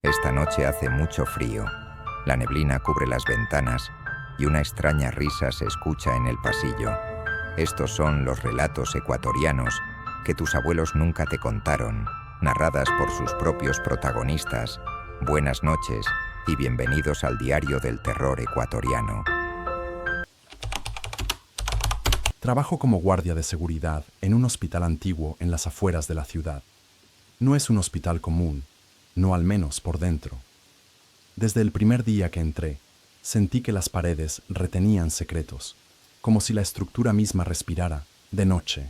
Esta noche hace mucho frío. La neblina cubre las ventanas y una extraña risa se escucha en el pasillo. Estos son los relatos ecuatorianos que tus abuelos nunca te contaron, narradas por sus propios protagonistas. Buenas noches y bienvenidos al Diario del Terror Ecuatoriano. Trabajo como guardia de seguridad en un hospital antiguo en las afueras de la ciudad. No es un hospital común, no al menos por dentro. Desde el primer día que entré, sentí que las paredes retenían secretos, como si la estructura misma respirara de noche.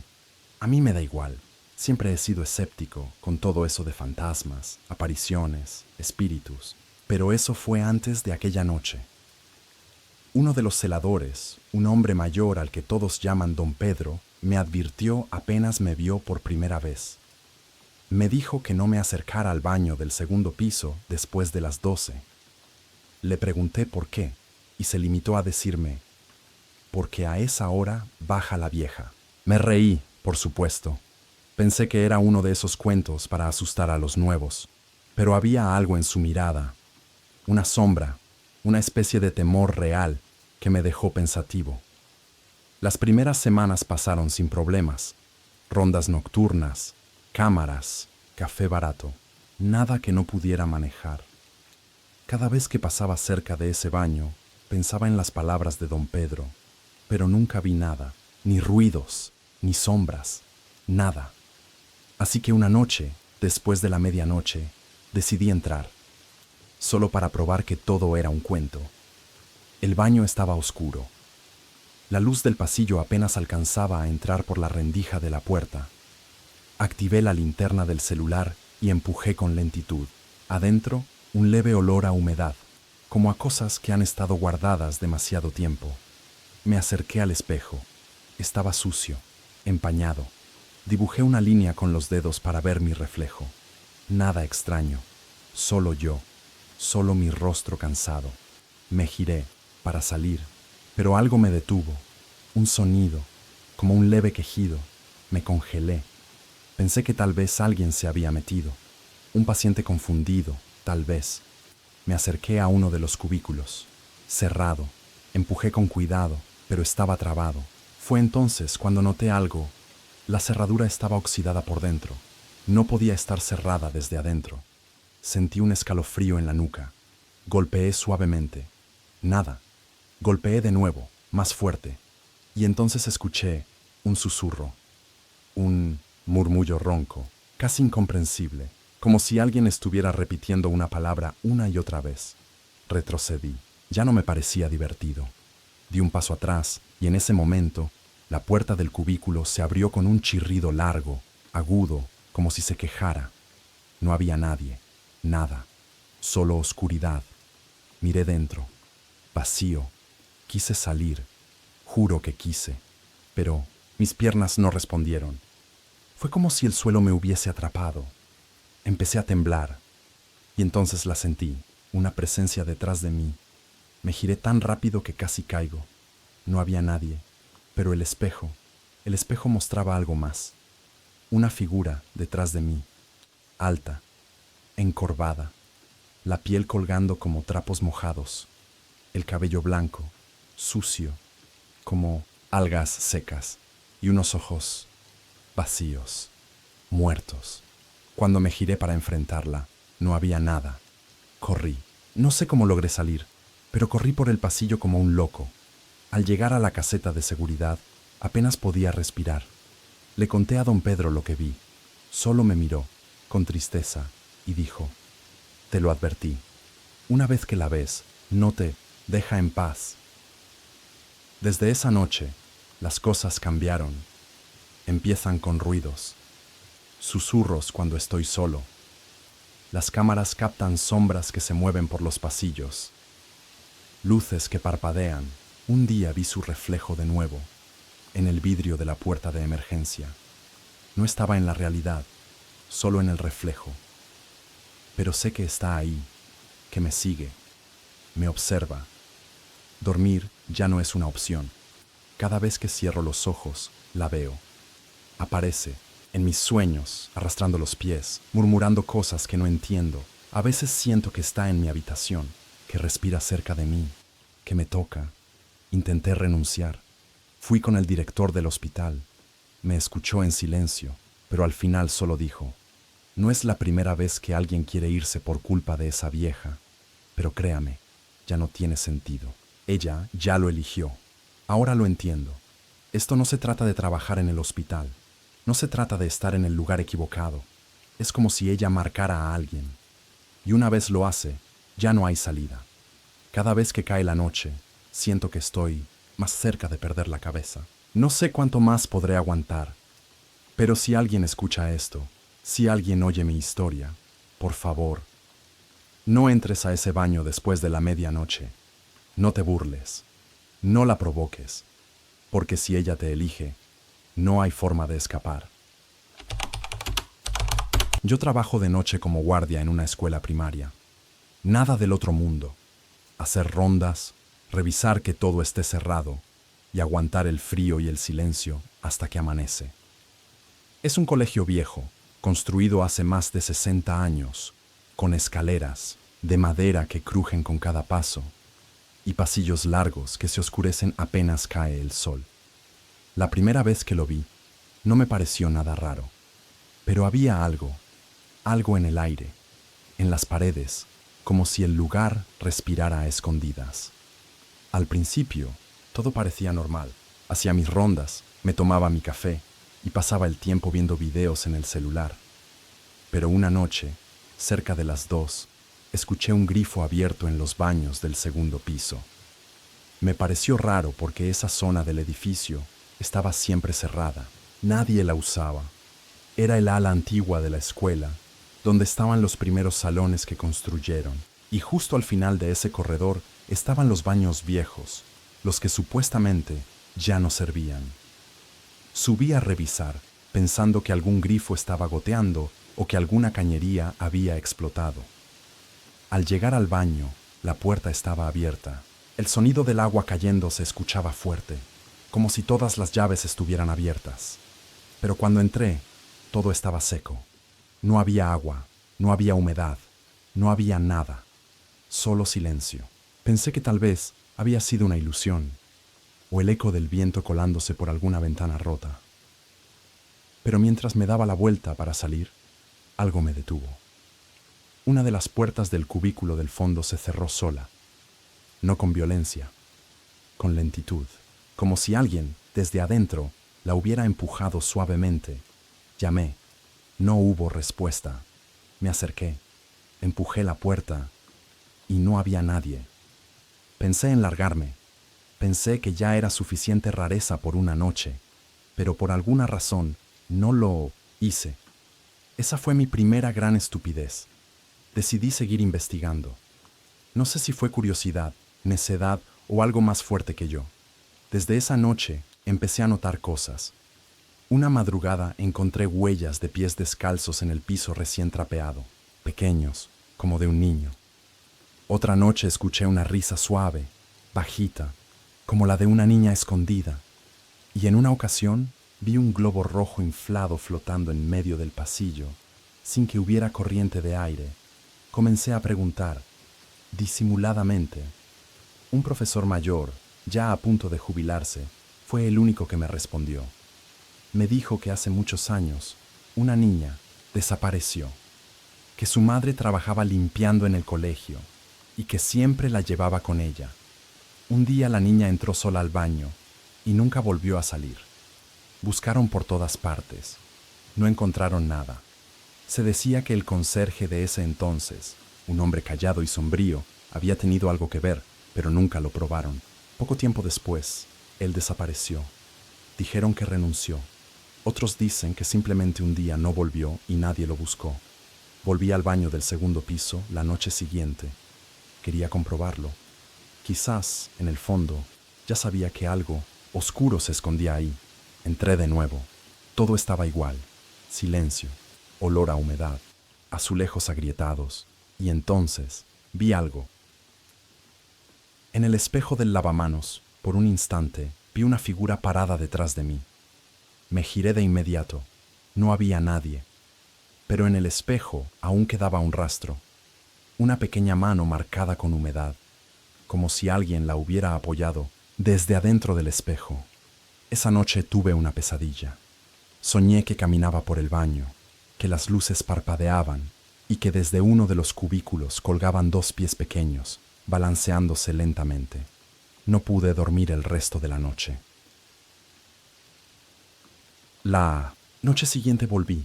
A mí me da igual, siempre he sido escéptico con todo eso de fantasmas, apariciones, espíritus, pero eso fue antes de aquella noche. Uno de los celadores, un hombre mayor al que todos llaman Don Pedro, me advirtió apenas me vio por primera vez. Me dijo que no me acercara al baño del segundo piso después de las 12. Le pregunté por qué, y se limitó a decirme, porque a esa hora baja la vieja. Me reí, por supuesto. Pensé que era uno de esos cuentos para asustar a los nuevos, pero había algo en su mirada, una sombra, una especie de temor real que me dejó pensativo. Las primeras semanas pasaron sin problemas. Rondas nocturnas, cámaras, café barato, nada que no pudiera manejar. Cada vez que pasaba cerca de ese baño, pensaba en las palabras de Don Pedro, pero nunca vi nada, ni ruidos, ni sombras, nada. Así que una noche, después de la medianoche, decidí entrar, solo para probar que todo era un cuento. El baño estaba oscuro. La luz del pasillo apenas alcanzaba a entrar por la rendija de la puerta. Activé la linterna del celular y empujé con lentitud. Adentro, un leve olor a humedad, como a cosas que han estado guardadas demasiado tiempo. Me acerqué al espejo. Estaba sucio, empañado. Dibujé una línea con los dedos para ver mi reflejo. Nada extraño, solo yo, solo mi rostro cansado. Me giré para salir, pero algo me detuvo. Un sonido, como un leve quejido. Me congelé. Pensé que tal vez alguien se había metido. Un paciente confundido, tal vez. Me acerqué a uno de los cubículos. Cerrado. Empujé con cuidado, pero estaba trabado. Fue entonces cuando noté algo. La cerradura estaba oxidada por dentro. No podía estar cerrada desde adentro. Sentí un escalofrío en la nuca. Golpeé suavemente. Nada. Golpeé de nuevo, más fuerte. Y entonces escuché un susurro. Un murmullo ronco, casi incomprensible, como si alguien estuviera repitiendo una palabra una y otra vez. Retrocedí. Ya no me parecía divertido. Di un paso atrás y en ese momento, la puerta del cubículo se abrió con un chirrido largo, agudo, como si se quejara. No había nadie, nada, solo oscuridad. Miré dentro, vacío. Quise salir, juro que quise, pero mis piernas no respondieron. Fue como si el suelo me hubiese atrapado. Empecé a temblar, y entonces la sentí, una presencia detrás de mí. Me giré tan rápido que casi caigo. No había nadie, pero el espejo mostraba algo más. Una figura detrás de mí, alta, encorvada, la piel colgando como trapos mojados, el cabello blanco, sucio, como algas secas, y unos ojos vacíos, muertos. Cuando me giré para enfrentarla, no había nada. Corrí. No sé cómo logré salir, pero corrí por el pasillo como un loco. Al llegar a la caseta de seguridad, apenas podía respirar. Le conté a Don Pedro lo que vi. Solo me miró, con tristeza, y dijo, «Te lo advertí. Una vez que la ves, no te deja en paz». Desde esa noche, las cosas cambiaron. Empiezan con ruidos, susurros cuando estoy solo. Las cámaras captan sombras que se mueven por los pasillos, luces que parpadean. Un día vi su reflejo de nuevo, en el vidrio de la puerta de emergencia. No estaba en la realidad, solo en el reflejo. Pero sé que está ahí, que me sigue, me observa. Dormir ya no es una opción. Cada vez que cierro los ojos, la veo. Aparece, en mis sueños, arrastrando los pies, murmurando cosas que no entiendo, A veces siento que está en mi habitación, que respira cerca de mí, que me toca. Intenté renunciar. Fui con el director del hospital. Me escuchó en silencio, pero al final solo dijo: no es la primera vez que alguien quiere irse por culpa de esa vieja, pero créame, ya no tiene sentido. Ella ya lo eligió. Ahora lo entiendo. Esto no se trata de trabajar en el hospital. No se trata de estar en el lugar equivocado. Es como si ella marcara a alguien. Y una vez lo hace, ya no hay salida. Cada vez que cae la noche, siento que estoy más cerca de perder la cabeza. No sé cuánto más podré aguantar, pero si alguien escucha esto, si alguien oye mi historia, por favor, no entres a ese baño después de la medianoche. No te burles, no la provoques, porque si ella te elige, no hay forma de escapar. Yo trabajo de noche como guardia en una escuela primaria. Nada del otro mundo. Hacer rondas, revisar que todo esté cerrado y aguantar el frío y el silencio hasta que amanece. Es un colegio viejo, construido hace más de 60 años, con escaleras de madera que crujen con cada paso y pasillos largos que se oscurecen apenas cae el sol. La primera vez que lo vi, no me pareció nada raro, pero había algo en el aire, en las paredes, como si el lugar respirara a escondidas. Al principio, todo parecía normal. Hacía mis rondas, me tomaba mi café y pasaba el tiempo viendo videos en el celular. Pero una noche, cerca de las 2, escuché un grifo abierto en los baños del segundo piso. Me pareció raro porque esa zona del edificio estaba siempre cerrada. Nadie la usaba. Era el ala antigua de la escuela, donde estaban los primeros salones que construyeron, y justo al final de ese corredor estaban los baños viejos, los que supuestamente ya no servían. Subí a revisar, pensando que algún grifo estaba goteando o que alguna cañería había explotado. Al llegar al baño, la puerta estaba abierta. El sonido del agua cayendo se escuchaba fuerte, como si todas las llaves estuvieran abiertas. Pero cuando entré, todo estaba seco. No había agua, no había humedad, no había nada. Solo silencio. Pensé que tal vez había sido una ilusión, o el eco del viento colándose por alguna ventana rota. Pero mientras me daba la vuelta para salir, algo me detuvo. Una de las puertas del cubículo del fondo se cerró sola, no con violencia, con lentitud, como si alguien, desde adentro, la hubiera empujado suavemente. Llamé. No hubo respuesta. Me acerqué, empujé la puerta y no había nadie. Pensé en largarme. Pensé que ya era suficiente rareza por una noche, pero por alguna razón no lo hice. Esa fue mi primera gran estupidez. Decidí seguir investigando. No sé si fue curiosidad, necedad o algo más fuerte que yo. Desde esa noche empecé a notar cosas. Una madrugada encontré huellas de pies descalzos en el piso recién trapeado, pequeños, como de un niño. Otra noche escuché una risa suave, bajita, como la de una niña escondida. Y en una ocasión vi un globo rojo inflado flotando en medio del pasillo, sin que hubiera corriente de aire. Comencé a preguntar, disimuladamente. Un profesor mayor, ya a punto de jubilarse, fue el único que me respondió. Me dijo que hace muchos años, una niña desapareció, que su madre trabajaba limpiando en el colegio y que siempre la llevaba con ella. Un día la niña entró sola al baño y nunca volvió a salir. Buscaron por todas partes. No encontraron nada. Se decía que el conserje de ese entonces, un hombre callado y sombrío, había tenido algo que ver, pero nunca lo probaron. Poco tiempo después, él desapareció. Dijeron que renunció. Otros dicen que simplemente un día no volvió y nadie lo buscó. Volví al baño del segundo piso la noche siguiente. Quería comprobarlo. Quizás, en el fondo, ya sabía que algo oscuro se escondía ahí. Entré de nuevo. Todo estaba igual. Silencio, olor a humedad, azulejos agrietados. Y entonces vi algo. En el espejo del lavamanos, por un instante, vi una figura parada detrás de mí. Me giré de inmediato. No había nadie. Pero en el espejo aún quedaba un rastro. una pequeña mano marcada con humedad, como si alguien la hubiera apoyado desde adentro del espejo. Esa noche tuve una pesadilla. Soñé que caminaba por el baño, que las luces parpadeaban y que desde uno de los cubículos colgaban dos pies pequeños, balanceándose lentamente. No pude dormir el resto de la noche. La noche siguiente volví.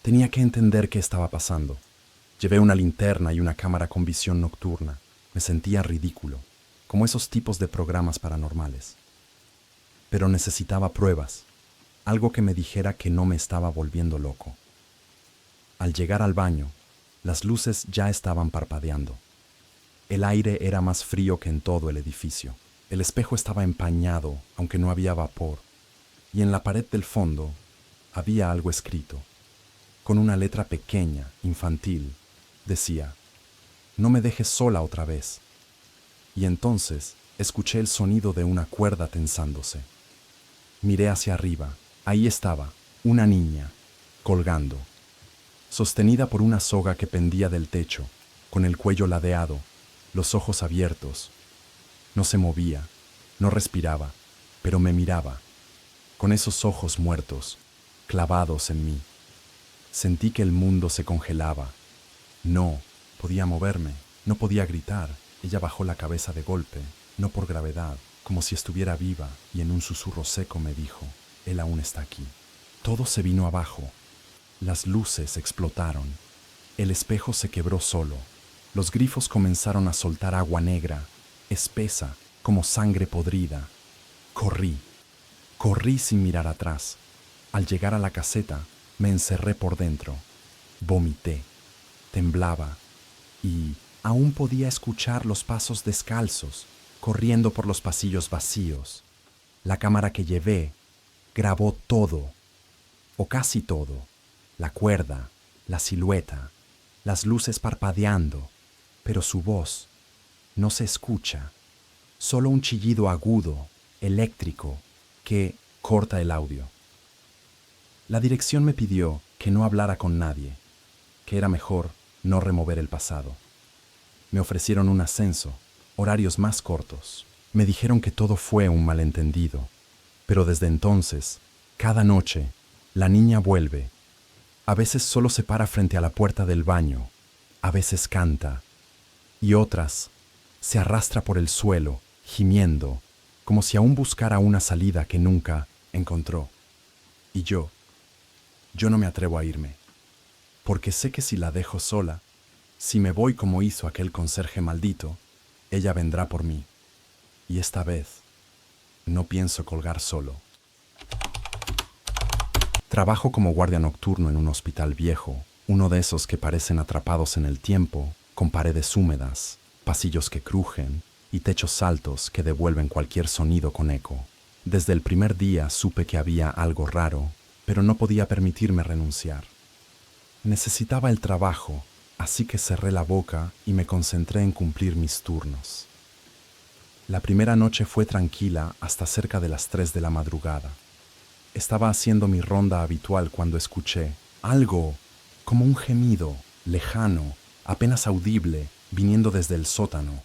Tenía que entender qué estaba pasando. Llevé una linterna y una cámara con visión nocturna. Me sentía ridículo, como esos tipos de programas paranormales. Pero necesitaba pruebas, algo que me dijera que no me estaba volviendo loco. Al llegar al baño, las luces ya estaban parpadeando. El aire era más frío que en todo el edificio. El espejo estaba empañado, aunque no había vapor, y en la pared del fondo había algo escrito. Con una letra pequeña, infantil, decía: «No me dejes sola otra vez». Y entonces escuché el sonido de una cuerda tensándose. Miré hacia arriba. Ahí estaba, una niña, colgando, sostenida por una soga que pendía del techo, con el cuello ladeado, los ojos abiertos. No se movía, no respiraba, pero me miraba, con esos ojos muertos, clavados en mí. Sentí que el mundo se congelaba. No podía moverme, no podía gritar. Ella bajó la cabeza de golpe, no por gravedad, como si estuviera viva, y en un susurro seco me dijo: «Él aún está aquí». Todo se vino abajo. Las luces explotaron. El espejo se quebró solo. Los grifos comenzaron a soltar agua negra, espesa, como sangre podrida. Corrí sin mirar atrás. Al llegar a la caseta, me encerré por dentro. Vomité. Temblaba. Y aún podía escuchar los pasos descalzos, corriendo por los pasillos vacíos. La cámara que llevé grabó todo, o casi todo. La cuerda, la silueta, las luces parpadeando, pero su voz no se escucha. Solo un chillido agudo, eléctrico, que corta el audio. La dirección me pidió que no hablara con nadie, que era mejor no remover el pasado. Me ofrecieron un ascenso, horarios más cortos. Me dijeron que todo fue un malentendido, pero desde entonces, cada noche, la niña vuelve. A veces solo se para frente a la puerta del baño, a veces canta, y otras se arrastra por el suelo, gimiendo, como si aún buscara una salida que nunca encontró. Y yo no me atrevo a irme, porque sé que si la dejo sola, si me voy como hizo aquel conserje maldito, ella vendrá por mí. Y esta vez no pienso colgar solo. Trabajo como guardia nocturno en un hospital viejo, uno de esos que parecen atrapados en el tiempo, con paredes húmedas, pasillos que crujen y techos altos que devuelven cualquier sonido con eco. Desde el primer día supe que había algo raro, pero no podía permitirme renunciar. Necesitaba el trabajo, así que cerré la boca y me concentré en cumplir mis turnos. La primera noche fue tranquila hasta cerca de las 3 de la madrugada. Estaba haciendo mi ronda habitual cuando escuché algo como un gemido, lejano, apenas audible, viniendo desde el sótano.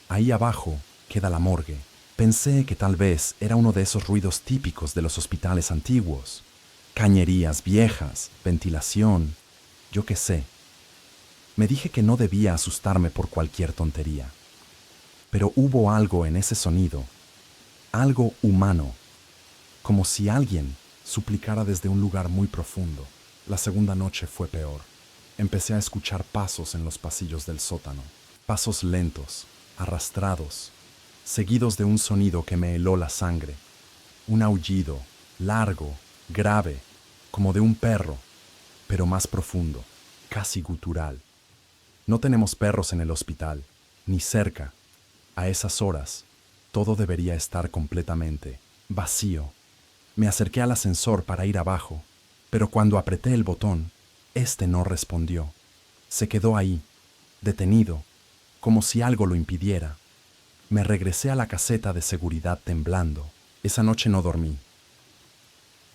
Ahí abajo queda la morgue. Pensé que tal vez era uno de esos ruidos típicos de los hospitales antiguos. Cañerías viejas, ventilación, yo qué sé. Me dije que no debía asustarme por cualquier tontería. Pero hubo algo en ese sonido, algo humano, como si alguien suplicara desde un lugar muy profundo. La segunda noche fue peor. Empecé a escuchar pasos en los pasillos del sótano, pasos lentos, arrastrados, seguidos de un sonido que me heló la sangre. Un aullido, largo, grave, como de un perro, pero más profundo, casi gutural. No tenemos perros en el hospital, ni cerca. A esas horas, todo debería estar completamente vacío. Me acerqué al ascensor para ir abajo, pero cuando apreté el botón, este no respondió. Se quedó ahí, detenido, como si algo lo impidiera. Me regresé a la caseta de seguridad temblando. Esa noche no dormí.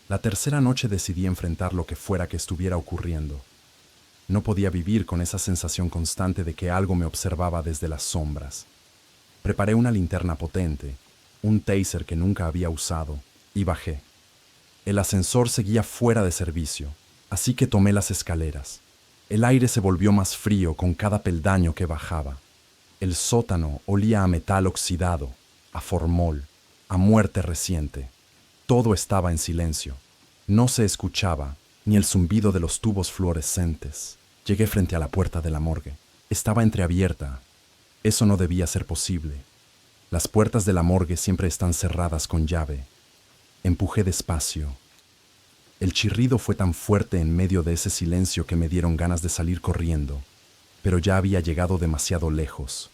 La tercera noche decidí enfrentar lo que fuera que estuviera ocurriendo. No podía vivir con esa sensación constante de que algo me observaba desde las sombras. Preparé una linterna potente, un taser que nunca había usado, y bajé. El ascensor seguía fuera de servicio, así que tomé las escaleras. El aire se volvió más frío con cada peldaño que bajaba. El sótano olía a metal oxidado, a formol, a muerte reciente. Todo estaba en silencio. No se escuchaba ni el zumbido de los tubos fluorescentes. Llegué frente a la puerta de la morgue. Estaba entreabierta. Eso no debía ser posible. Las puertas de la morgue siempre están cerradas con llave. Empujé despacio. El chirrido fue tan fuerte en medio de ese silencio que me dieron ganas de salir corriendo, pero ya había llegado demasiado lejos.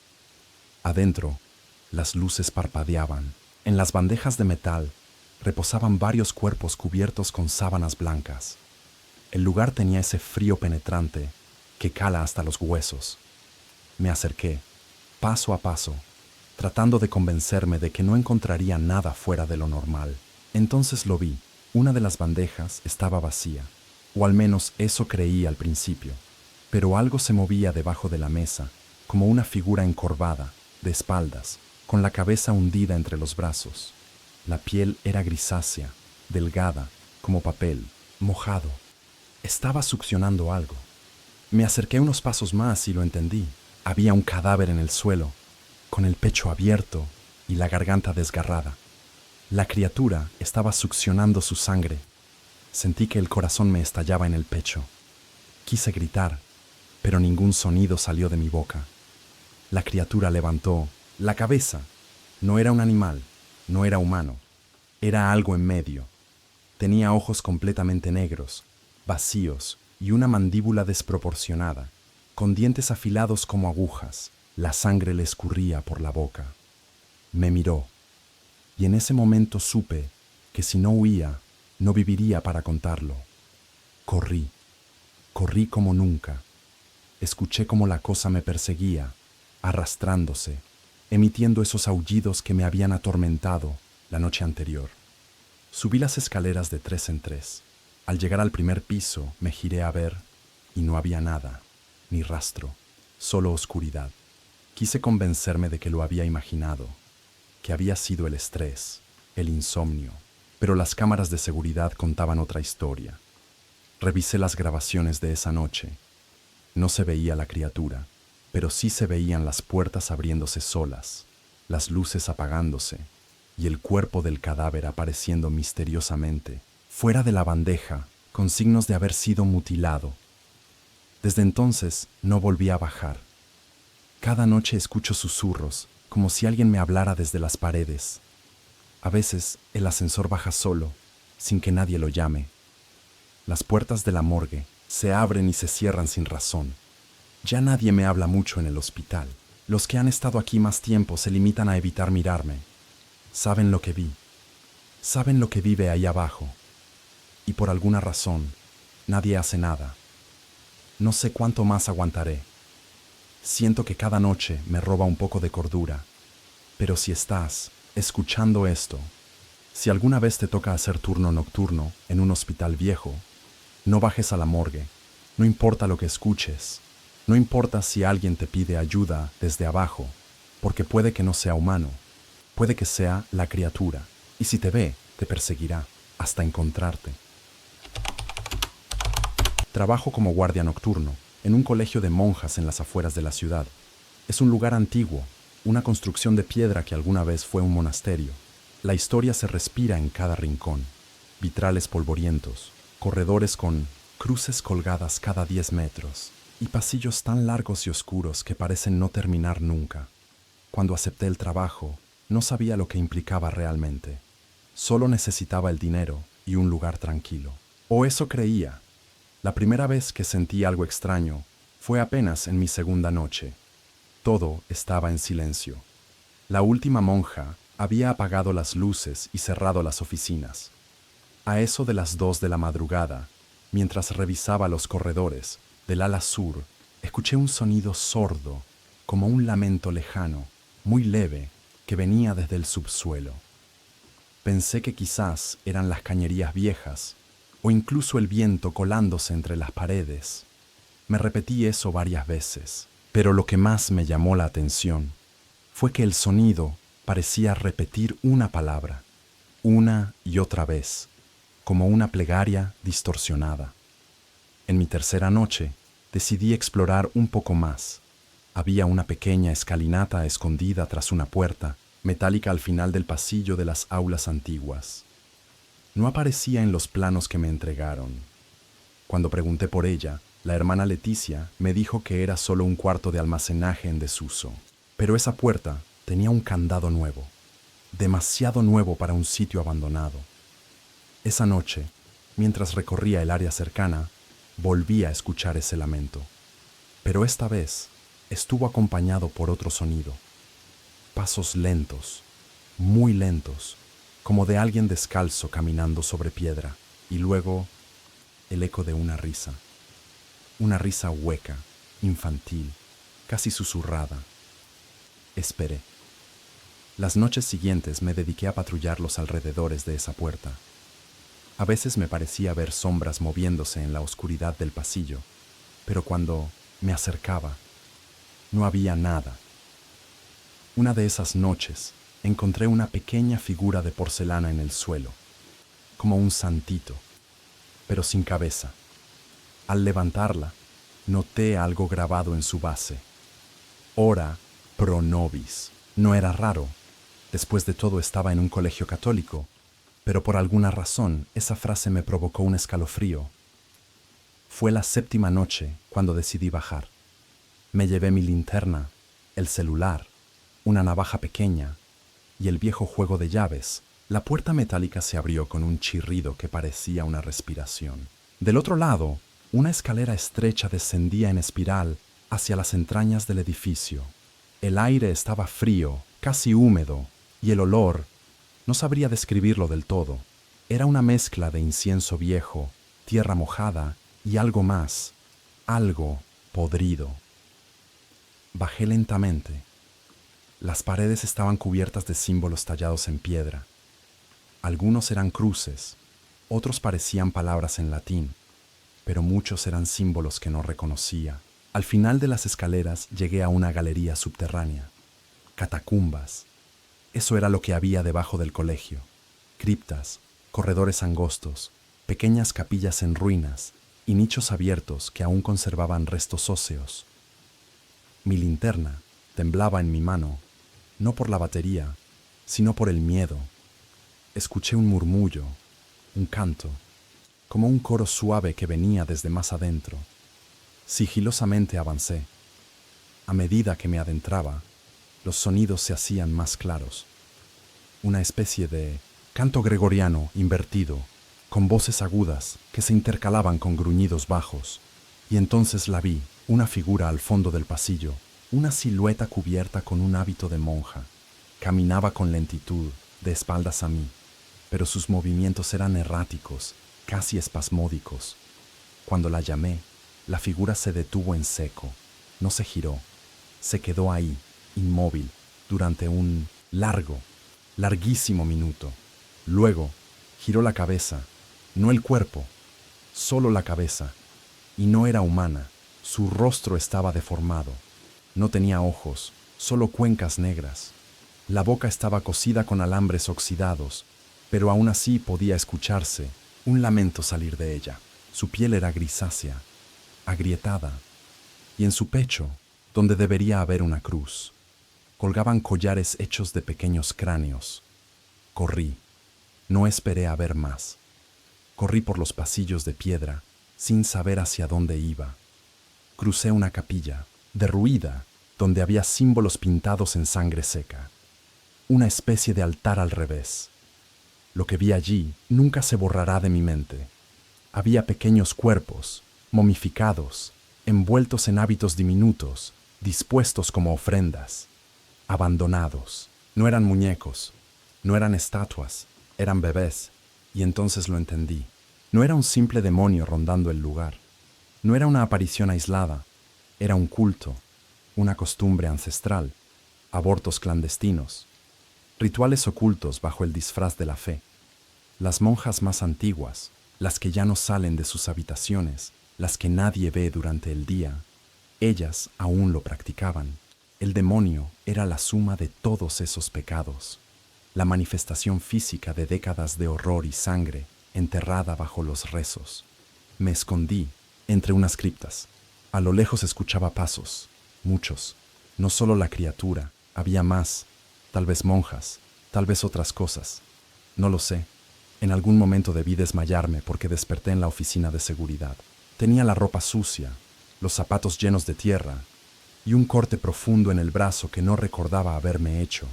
Adentro, las luces parpadeaban. En las bandejas de metal reposaban varios cuerpos cubiertos con sábanas blancas. El lugar tenía ese frío penetrante que cala hasta los huesos. Me acerqué, paso a paso, tratando de convencerme de que no encontraría nada fuera de lo normal. Entonces lo vi. Una de las bandejas estaba vacía, o al menos eso creí al principio, pero algo se movía debajo de la mesa, como una figura encorvada, de espaldas, con la cabeza hundida entre los brazos. La piel era grisácea, delgada, como papel, mojado. Estaba succionando algo. Me acerqué unos pasos más y lo entendí. Había un cadáver en el suelo, con el pecho abierto y la garganta desgarrada. La criatura estaba succionando su sangre. Sentí que el corazón me estallaba en el pecho. Quise gritar, pero ningún sonido salió de mi boca. La criatura levantó la cabeza. No era un animal, no era humano. Era algo en medio. Tenía ojos completamente negros, vacíos y una mandíbula desproporcionada, con dientes afilados como agujas. La sangre le escurría por la boca. Me miró. Y en ese momento supe que si no huía, no viviría para contarlo. Corrí como nunca. Escuché cómo la cosa me perseguía, arrastrándose, emitiendo esos aullidos que me habían atormentado la noche anterior. Subí las escaleras de 3 en 3. Al llegar al primer piso, me giré a ver y no había nada, ni rastro, solo oscuridad. Quise convencerme de que lo había imaginado, que había sido el estrés, el insomnio, pero las cámaras de seguridad contaban otra historia. Revisé las grabaciones de esa noche. No se veía la criatura, pero sí se veían las puertas abriéndose solas, las luces apagándose y el cuerpo del cadáver apareciendo misteriosamente, fuera de la bandeja, con signos de haber sido mutilado. Desde entonces no volví a bajar. Cada noche escucho susurros, como si alguien me hablara desde las paredes. A veces el ascensor baja solo, sin que nadie lo llame. Las puertas de la morgue se abren y se cierran sin razón. Ya nadie me habla mucho en el hospital. Los que han estado aquí más tiempo se limitan a evitar mirarme. Saben lo que vi. Saben lo que vive ahí abajo. Y por alguna razón, nadie hace nada. No sé cuánto más aguantaré. Siento que cada noche me roba un poco de cordura. Pero si estás escuchando esto, si alguna vez te toca hacer turno nocturno en un hospital viejo, no bajes a la morgue. No importa lo que escuches. No importa si alguien te pide ayuda desde abajo, porque puede que no sea humano. Puede que sea la criatura. Y si te ve, te perseguirá hasta encontrarte. Trabajo como guardia nocturno en un colegio de monjas en las afueras de la ciudad. Es un lugar antiguo, una construcción de piedra que alguna vez fue un monasterio. La historia se respira en cada rincón. Vitrales polvorientos, corredores con cruces colgadas cada 10 metros y pasillos tan largos y oscuros que parecen no terminar nunca. Cuando acepté el trabajo, no sabía lo que implicaba realmente. Solo necesitaba el dinero y un lugar tranquilo. O eso creía. La primera vez que sentí algo extraño fue apenas en mi segunda noche. Todo estaba en silencio. La última monja había apagado las luces y cerrado las oficinas. A eso de las 2 de la madrugada, mientras revisaba los corredores del ala sur, escuché un sonido sordo, como un lamento lejano, muy leve, que venía desde el subsuelo. Pensé que quizás eran las cañerías viejas, o incluso el viento colándose entre las paredes. Me repetí eso varias veces, pero lo que más me llamó la atención fue que el sonido parecía repetir una palabra, una y otra vez, como una plegaria distorsionada. En mi tercera noche, decidí explorar un poco más. Había una pequeña escalinata escondida tras una puerta metálica al final del pasillo de las aulas antiguas. No aparecía en los planos que me entregaron. Cuando pregunté por ella, la hermana Leticia me dijo que era solo un cuarto de almacenaje en desuso. Pero esa puerta tenía un candado nuevo, demasiado nuevo para un sitio abandonado. Esa noche, mientras recorría el área cercana, volví a escuchar ese lamento. Pero esta vez estuvo acompañado por otro sonido. Pasos lentos, muy lentos, como de alguien descalzo caminando sobre piedra, y luego el eco de una risa hueca, infantil, casi susurrada. Esperé. Las noches siguientes me dediqué a patrullar los alrededores de esa puerta. A veces me parecía ver sombras moviéndose en la oscuridad del pasillo, pero cuando me acercaba, no había nada. Una de esas noches encontré una pequeña figura de porcelana en el suelo, como un santito, pero sin cabeza. Al levantarla, noté algo grabado en su base. Ora pro nobis. No era raro. Después de todo estaba en un colegio católico, pero por alguna razón esa frase me provocó un escalofrío. Fue la séptima noche cuando decidí bajar. Me llevé mi linterna, el celular, una navaja pequeña y el viejo juego de llaves. La puerta metálica se abrió con un chirrido que parecía una respiración. Del otro lado, una escalera estrecha descendía en espiral hacia las entrañas del edificio. El aire estaba frío, casi húmedo, y el olor, no sabría describirlo del todo. Era una mezcla de incienso viejo, tierra mojada y algo más, algo podrido. Bajé lentamente. Las paredes estaban cubiertas de símbolos tallados en piedra. Algunos eran cruces, otros parecían palabras en latín, pero muchos eran símbolos que no reconocía. Al final de las escaleras llegué a una galería subterránea. Catacumbas. Eso era lo que había debajo del colegio. Criptas, corredores angostos, pequeñas capillas en ruinas y nichos abiertos que aún conservaban restos óseos. Mi linterna temblaba en mi mano, no por la batería, sino por el miedo. Escuché un murmullo, un canto, como un coro suave que venía desde más adentro. Sigilosamente avancé. A medida que me adentraba, los sonidos se hacían más claros. Una especie de canto gregoriano invertido, con voces agudas que se intercalaban con gruñidos bajos. Y entonces la vi, una figura al fondo del pasillo, una silueta cubierta con un hábito de monja. Caminaba con lentitud, de espaldas a mí, pero sus movimientos eran erráticos, casi espasmódicos. Cuando la llamé, la figura se detuvo en seco, no se giró, se quedó ahí, inmóvil, durante un larguísimo minuto. Luego, giró la cabeza, no el cuerpo, solo la cabeza, y no era humana, su rostro estaba deformado. No tenía ojos, solo cuencas negras. La boca estaba cosida con alambres oxidados, pero aún así podía escucharse un lamento salir de ella. Su piel era grisácea, agrietada, y en su pecho, donde debería haber una cruz, colgaban collares hechos de pequeños cráneos. Corrí. No esperé a ver más. Corrí por los pasillos de piedra, sin saber hacia dónde iba. Crucé una capilla, derruida, donde había símbolos pintados en sangre seca. Una especie de altar al revés. Lo que vi allí nunca se borrará de mi mente. Había pequeños cuerpos, momificados, envueltos en hábitos diminutos, dispuestos como ofrendas, abandonados. No eran muñecos, no eran estatuas, eran bebés, y entonces lo entendí. No era un simple demonio rondando el lugar. No era una aparición aislada, era un culto, una costumbre ancestral, abortos clandestinos, rituales ocultos bajo el disfraz de la fe. Las monjas más antiguas, las que ya no salen de sus habitaciones, las que nadie ve durante el día, ellas aún lo practicaban. El demonio era la suma de todos esos pecados, la manifestación física de décadas de horror y sangre enterrada bajo los rezos. Me escondí entre unas criptas. A lo lejos escuchaba pasos, muchos. No solo la criatura, había más, tal vez monjas, tal vez otras cosas. No lo sé. En algún momento debí desmayarme porque desperté en la oficina de seguridad. Tenía la ropa sucia, los zapatos llenos de tierra y un corte profundo en el brazo que no recordaba haberme hecho.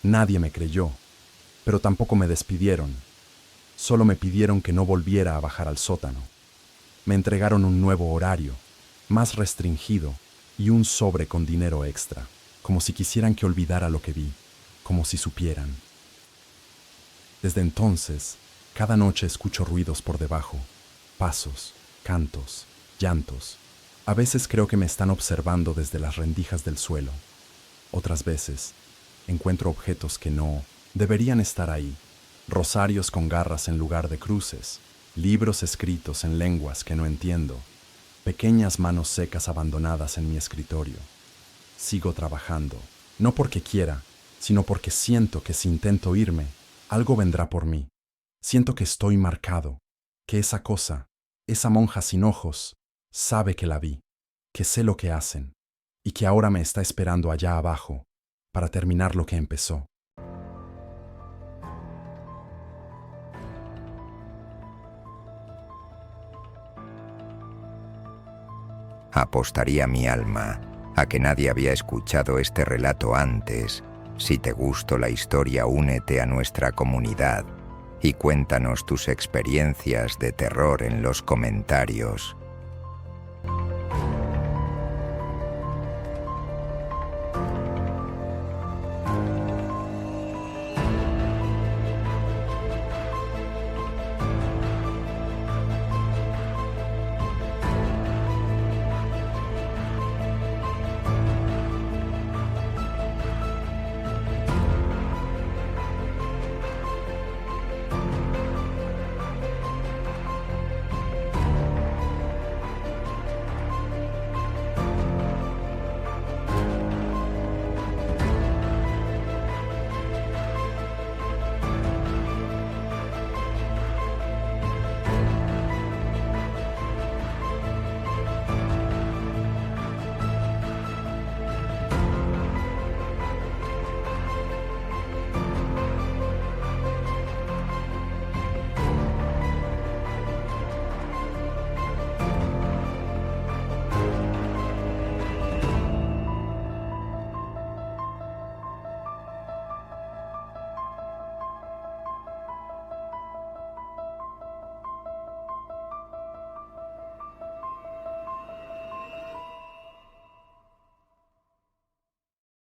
Nadie me creyó, pero tampoco me despidieron. Solo me pidieron que no volviera a bajar al sótano. Me entregaron un nuevo horario, más restringido, y un sobre con dinero extra, como si quisieran que olvidara lo que vi, como si supieran. Desde entonces, cada noche escucho ruidos por debajo, pasos, cantos, llantos. A veces creo que me están observando desde las rendijas del suelo. Otras veces, encuentro objetos que no deberían estar ahí. Rosarios con garras en lugar de cruces, libros escritos en lenguas que no entiendo, pequeñas manos secas abandonadas en mi escritorio. Sigo trabajando, no porque quiera, sino porque siento que si intento irme, algo vendrá por mí. Siento que estoy marcado, que esa cosa, esa monja sin ojos, sabe que la vi, que sé lo que hacen, y que ahora me está esperando allá abajo para terminar lo que empezó. Apostaría mi alma a que nadie había escuchado este relato antes. Si te gustó la historia, únete a nuestra comunidad y cuéntanos tus experiencias de terror en los comentarios.